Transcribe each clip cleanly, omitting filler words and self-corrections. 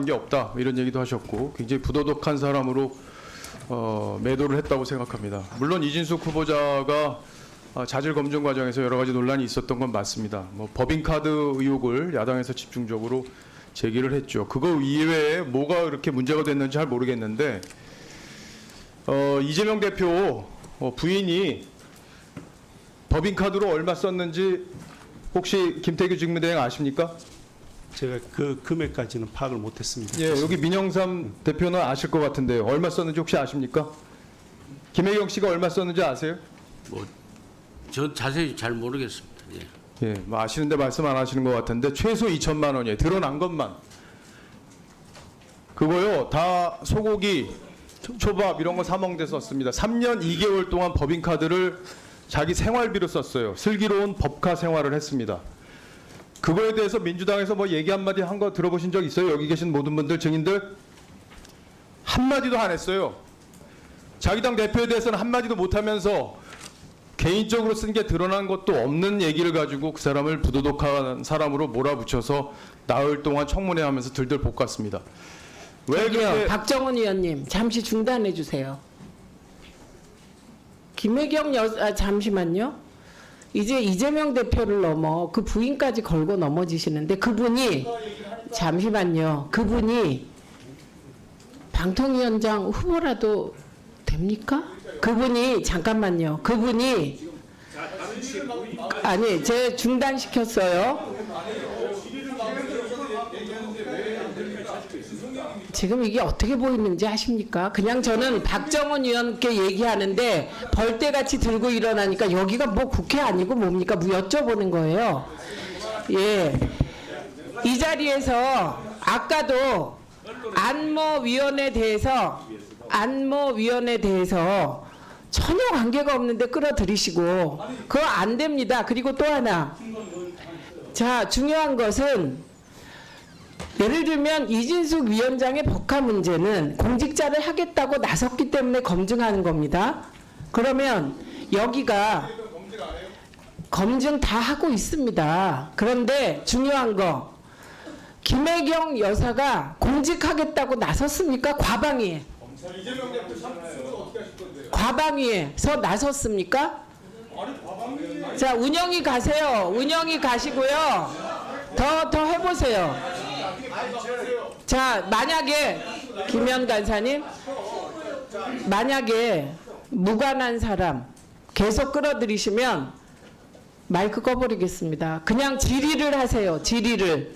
게 없다 이런 얘기도 하셨고 굉장히 부도덕한 사람으로 매도를 했다고 생각합니다. 물론 이진숙 후보자가 자질 검증 과정에서 여러 가지 논란이 있었던 건 맞습니다. 뭐 법인카드 의혹을 야당에서 집중적으로 제기를 했죠. 그거 이외에 뭐가 그렇게 문제가 됐는지 잘 모르겠는데 이재명 대표 부인이 법인카드로 얼마 썼는지 혹시 김태규 직무대행 아십니까? 제가 그 금액까지는 파악을 못했습니다. 예, 여기 민영삼 대표는 아실 것 같은데 얼마 썼는지 혹시 아십니까? 김혜경 씨가 얼마 썼는지 아세요? 저 자세히 잘 모르겠습니다. 예. 예, 뭐 아시는데 말씀 안 하시는 것 같은데 최소 2천만 원이에요. 드러난 것만. 그거요, 다 소고기, 초밥 이런 거 사 먹는 데 썼습니다. 3년 2개월 동안 법인카드를 자기 생활비로 썼어요. 슬기로운 법카 생활을 했습니다. 그거에 대해서 민주당에서 뭐 얘기 한마디 한 거 들어보신 적 있어요? 여기 계신 모든 분들, 증인들? 한마디도 안 했어요. 자기 당 대표에 대해서는 한마디도 못하면서 개인적으로 쓴 게 드러난 것도 없는 얘기를 가지고 그 사람을 부도덕한 사람으로 몰아붙여서 나흘 동안 청문회 하면서 들들 볶았습니다. 왜 저기요, 그렇게 박정훈 의원님 잠시 중단해 주세요. 김혜경 잠시만요. 이제 이재명 대표를 넘어 그 부인까지 걸고 넘어지시는데 그분이 잠시만요. 그분이 방통위원장 후보라도 됩니까? 그분이 잠깐만요. 그분이 아니 제 중단시켰어요. 지금 이게 어떻게 보이는지 아십니까? 그냥 저는 박정훈 의원께 얘기하는데 벌떼같이 들고 일어나니까 여기가 뭐 국회 아니고 뭡니까? 뭐 여쭤보는 거예요. 예. 이 자리에서 아까도 안모위원회에 대해서 전혀 관계가 없는데 끌어들이시고 그거 안 됩니다. 그리고 또 하나. 자, 중요한 것은 예를 들면 이진숙 위원장의 법카 문제는 공직자를 하겠다고 나섰기 때문에 검증하는 겁니다. 그러면 여기가 검증 다 하고 있습니다. 그런데 중요한 거 김혜경 여사가 공직하겠다고 나섰습니까? 과방위에서 나섰습니까? 자, 운영이 가세요. 운영이 가시고요. 더 해보세요. 자, 만약에 김현 간사님, 만약에 무관한 사람 계속 끌어들이시면 마이크 꺼버리겠습니다. 그냥 질의를 하세요. 질의를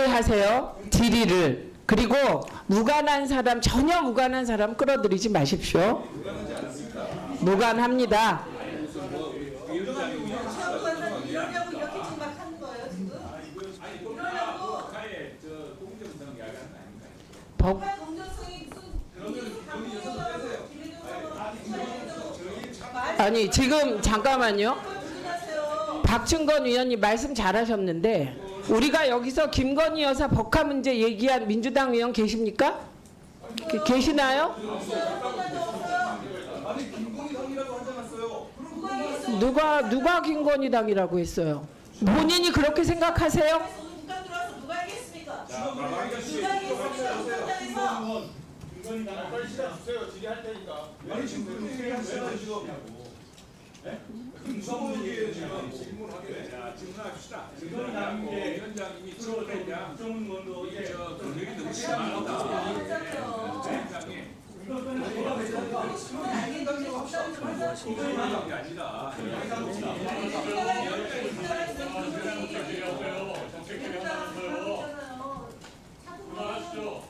하세요. 질의를. 그리고 무관한 사람, 전혀 무관한 사람 끌어들이지 마십시오. 무관합니다. 아니 지금 잠깐만요. 박충건 의원님 말씀 잘하셨는데 우리가 여기서 김건희 여사 법카 문제 얘기한 민주당 의원 계십니까? 계시나요? 누가 김건희당이라고 했어요? 본인이 그렇게 생각하세요?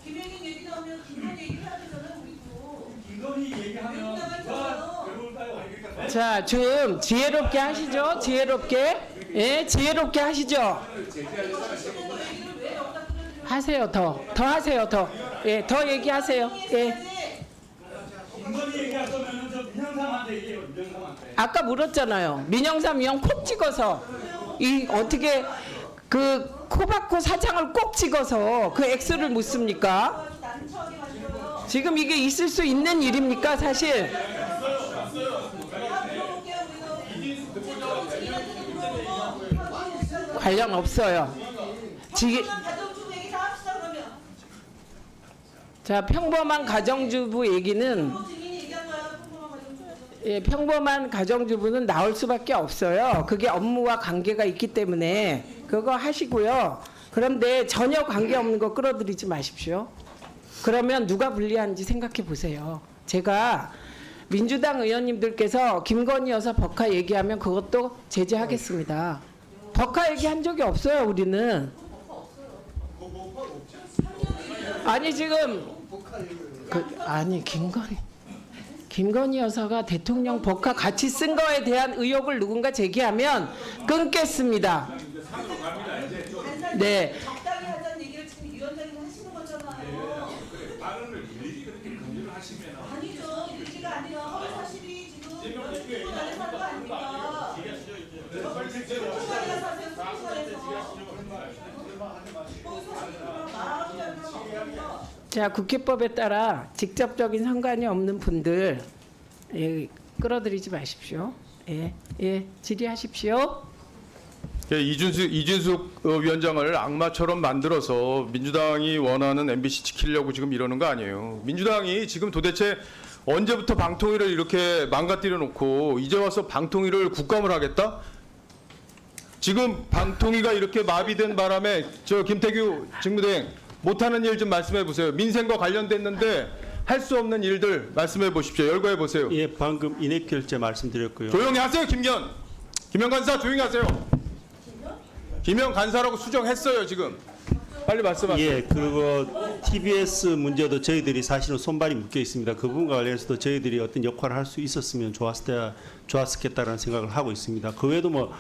김혜경 얘기 나오면 김건희 얘기를 해야 되잖아요, 우리도. 김건희 얘기하면 자, 좀 지혜롭게 하시죠. 지혜롭게. 예, 지혜롭게 하시죠. 하세요. 더 하세요. 더. 예, 더 얘기하세요. 예. 아까 물었잖아요. 민영삼 의원 콕 찍어서 이 어떻게 그 코바코 사장을 꼭 찍어서 그 X를 묻습니까? 지금 이게 있을 수 있는 일입니까, 사실? 관련 없어요. 지금 평범한 가정주부 얘기 다 합시다 그러면. 자, 평범한 가정주부 얘기는 증인이 얘기한 거야. 평범한 가정주부. 예, 평범한 가정주부는 나올 수밖에 없어요. 그게 업무와 관계가 있기 때문에 그거 하시고요. 그런데 전혀 관계없는 거 끌어들이지 마십시오. 그러면 누가 불리한지 생각해 보세요. 제가 민주당 의원님들께서 김건희 여사 법카 얘기하면 그것도 제재하겠습니다. 법카 얘기한 적이 없어요, 우리는. 아니 지금 아니 김건희 여사가 대통령 법카 같이 쓴 거에 대한 의혹을 누군가 제기하면 끊겠습니다. 네. 적당히 하자는 얘기를 지금 위원장님이 하시는 거잖아요. 아니죠. 일리가 아니라 허위 사실이 지금 여권 안에서 하는 거 아닙니까? 총괄이가 사세요. 총괄에서. 허위 사실이랑 말하지 않는 건 없습니다. 자, 국회법에 따라 직접적인 상관이 없는 분들 끌어들이지 마십시오. 질의하십시오. 예, 이준숙 위원장을 악마처럼 만들어서 민주당이 원하는 MBC 지키려고 지금 이러는 거 아니에요. 민주당이 지금 도대체 언제부터 방통위를 이렇게 망가뜨려 놓고 이제 와서 방통위를 국감을 하겠다? 지금 방통위가 이렇게 마비된 바람에 저 김태규 직무대행 못하는 일 좀 말씀해 보세요. 민생과 관련됐는데 할 수 없는 일들 말씀해 보십시오. 열거해 보세요. 예, 방금 인앱 결제 말씀드렸고요. 조용히 하세요, 김현 간사 조용히 하세요. 김현 간사라고 수정했어요 지금. 빨리 말씀하세요. 예, 그리고 TBS 문제도 저희들이 사실은 손발이 묶여 있습니다. 그 부분과 관련해서도 저희들이 어떤 역할을 할 수 있었으면 좋았겠다라는 생각을 하고 있습니다. 그 외에도 뭐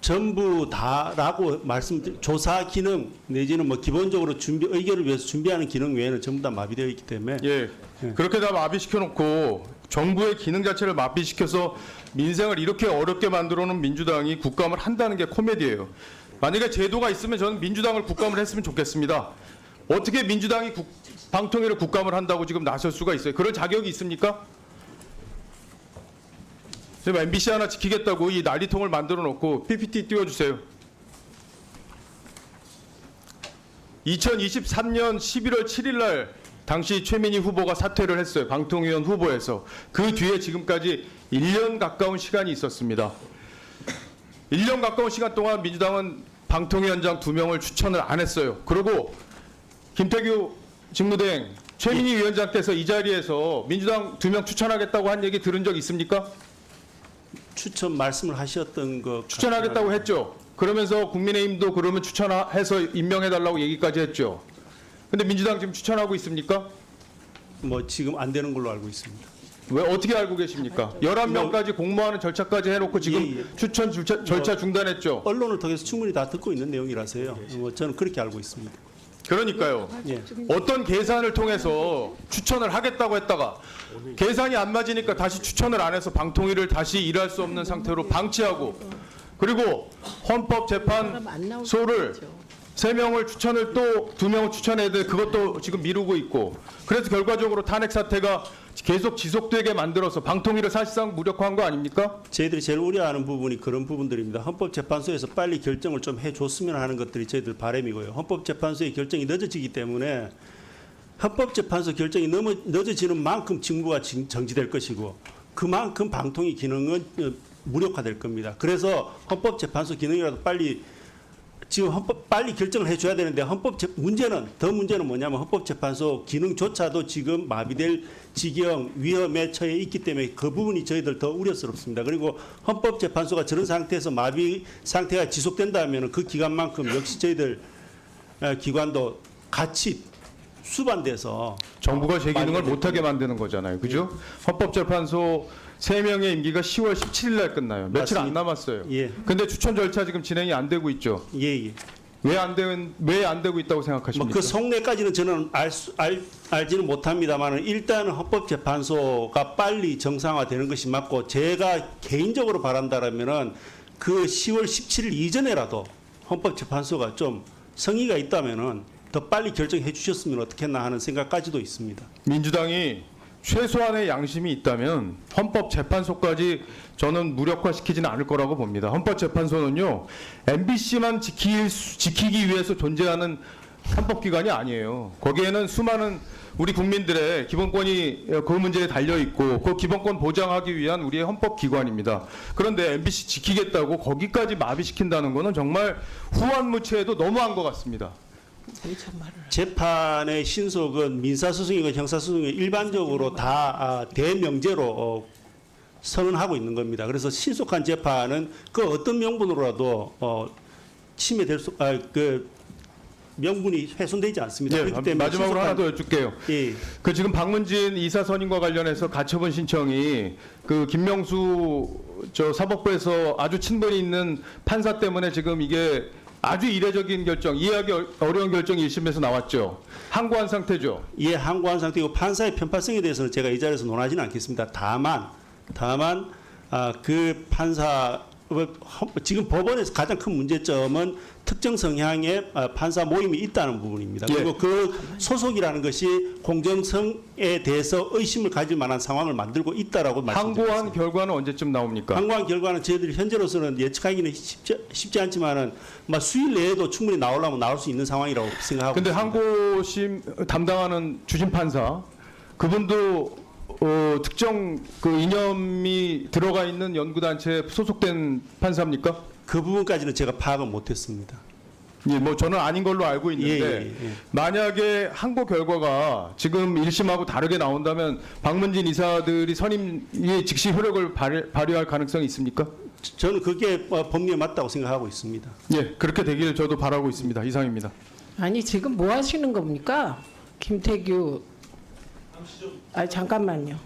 전부 다라고 조사 기능 내지는 뭐 기본적으로 의결을 위해서 준비하는 기능 외에는 전부 다 마비되어 있기 때문에 예, 그렇게 다 마비시켜 놓고 정부의 기능 자체를 마비시켜서 민생을 이렇게 어렵게 만들어 놓은 민주당이 국감을 한다는 게 코미디예요. 만약에 제도가 있으면 저는 민주당을 국감을 했으면 좋겠습니다. 어떻게 민주당이 방통위를 국감을 한다고 지금 나설 수가 있어요? 그럴 자격이 있습니까? 지금 MBC 하나 지키겠다고 이 난리통을 만들어 놓고 PPT 띄워주세요. 2023년 11월 7일 날 당시 최민희 후보가 사퇴를 했어요. 방통위원 후보에서. 그 뒤에 지금까지 1년 가까운 시간이 있었습니다. 1년 가까운 시간 동안 민주당은 방통위원장 2명을 추천을 안 했어요. 그리고 김태규 직무대행 최민희 위원장께서 이 자리에서 민주당 2명 추천하겠다고 한 얘기 들은 적 있습니까? 추천 말씀을 하셨던 거 추천하겠다고 했죠. 그러면서 국민의힘도 그러면 추천해서 임명해달라고 얘기까지 했죠. 근데 민주당 지금 추천하고 있습니까? 뭐 지금 안 되는 걸로 알고 있습니다. 왜 어떻게 알고 계십니까? 11명까지 공모하는 절차까지 해놓고 지금 예, 예. 추천 절차 중단했죠. 언론을 통해서 충분히 다 듣고 있는 내용이라서요. 뭐 저는 그렇게 알고 있습니다. 그러니까요. 예. 어떤 계산을 통해서 추천을 하겠다고 했다가 계산이 안 맞으니까 다시 추천을 안 해서 방통위를 다시 일할 수 없는 상태로 방치하고 그리고 헌법재판소를 3명을 추천을 또 2명을 추천해야 돼. 그것도 지금 미루고 있고 그래서 결과적으로 탄핵 사태가 계속 지속되게 만들어서 방통위를 사실상 무력화한 거 아닙니까? 저희들이 제일 우려하는 부분이 그런 부분들입니다. 헌법재판소에서 빨리 결정을 좀 해줬으면 하는 것들이 저희들 바람이고요. 헌법재판소의 결정이 늦어지기 때문에 헌법재판소 결정이 늦어지는 만큼 직무가 정지될 것이고 그만큼 방통위 기능은 무력화될 겁니다. 그래서 헌법재판소 기능이라도 빨리 지금 빨리 결정을 해줘야 되는데 문제는 뭐냐면 헌법재판소 기능조차도 지금 마비될 지경 위험에 처해 있기 때문에 그 부분이 저희들 더 우려스럽습니다. 그리고 헌법재판소가 저런 상태에서 마비 상태가 지속된다면 그 기간만큼 역시 저희들 기관도 같이 수반돼서 정부가 제 기능을 마비가 못하게 만드는 거잖아요. 그죠? 헌법재판소 3명의 임기가 10월 17일 날 끝나요. 며칠 안 맞습니다. 남았어요. 예. 근데 추천 절차 지금 진행이 안 되고 있죠. 예. 왜 안 되고 있다고 생각하십니까? 뭐 그 속내까지는 저는 알지는 못합니다만 일단은 헌법재판소가 빨리 정상화되는 것이 맞고 제가 개인적으로 바란다라면은 그 10월 17일 이전에라도 헌법재판소가 좀 성의가 있다면은 더 빨리 결정해 주셨으면 어떻겠나 하는 생각까지도 있습니다. 민주당이 최소한의 양심이 있다면 헌법재판소까지 저는 무력화시키지는 않을 거라고 봅니다. 헌법재판소는요, MBC만 지키기 위해서 존재하는 헌법기관이 아니에요. 거기에는 수많은 우리 국민들의 기본권이 그 문제에 달려 있고 그 기본권 보장하기 위한 우리의 헌법기관입니다. 그런데 MBC 지키겠다고 거기까지 마비시킨다는 것은 정말 후한무치에도 너무한 것 같습니다. 재판의 신속은 민사소송이건 형사소송이건 일반적으로 다 대명제로 선언하고 있는 겁니다. 그래서 신속한 재판은 그 어떤 명분으로라도 침해될 그 명분이 훼손되지 않습니다. 예, 그렇기 때문에 마지막으로 하나 신속한- 더 여쭙게요. 예. 그 지금 박문진 이사 선임과 관련해서 가처분 신청이 그 김명수 저 사법부에서 아주 친분이 있는 판사 때문에 지금 이게 아주 이례적인 결정, 이해하기 어려운 결정이 1심에서 나왔죠. 항고한 상태죠. 예, 항고한 상태이고 판사의 편파성에 대해서는 제가 이 자리에서 논하지는 않겠습니다. 다만 그 판사 지금 법원에서 가장 큰 문제점은 특정 성향의 판사 모임이 있다는 부분입니다. 예. 그리고 그 소속이라는 것이 공정성에 대해서 의심을 가질 만한 상황을 만들고 있다라고 말씀드립니다. 항고한 결과는 언제쯤 나옵니까? 항고한 결과는 저희들이 현재로서는 예측하기는 쉽지 않지만은 수일 내에도 충분히 나오려면 나올 수 있는 상황이라고 생각하고 근데 있습니다. 항고심 담당하는 주심 판사 그분도 특정 그 이념이 들어가 있는 연구단체에 소속된 판사입니까? 그 부분까지는 제가 파악을 못했습니다. 예, 뭐 저는 아닌 걸로 알고 있는데 예. 만약에 항고 결과가 지금 1심하고 다르게 나온다면 박문진 이사들이 선임이 즉시 효력을 발휘할 가능성이 있습니까? 저는 그게 법리에 맞다고 생각하고 있습니다. 예, 그렇게 되기를 저도 바라고 있습니다. 이상입니다. 아니 지금 뭐 하시는 겁니까? 김태규. 잠깐만요.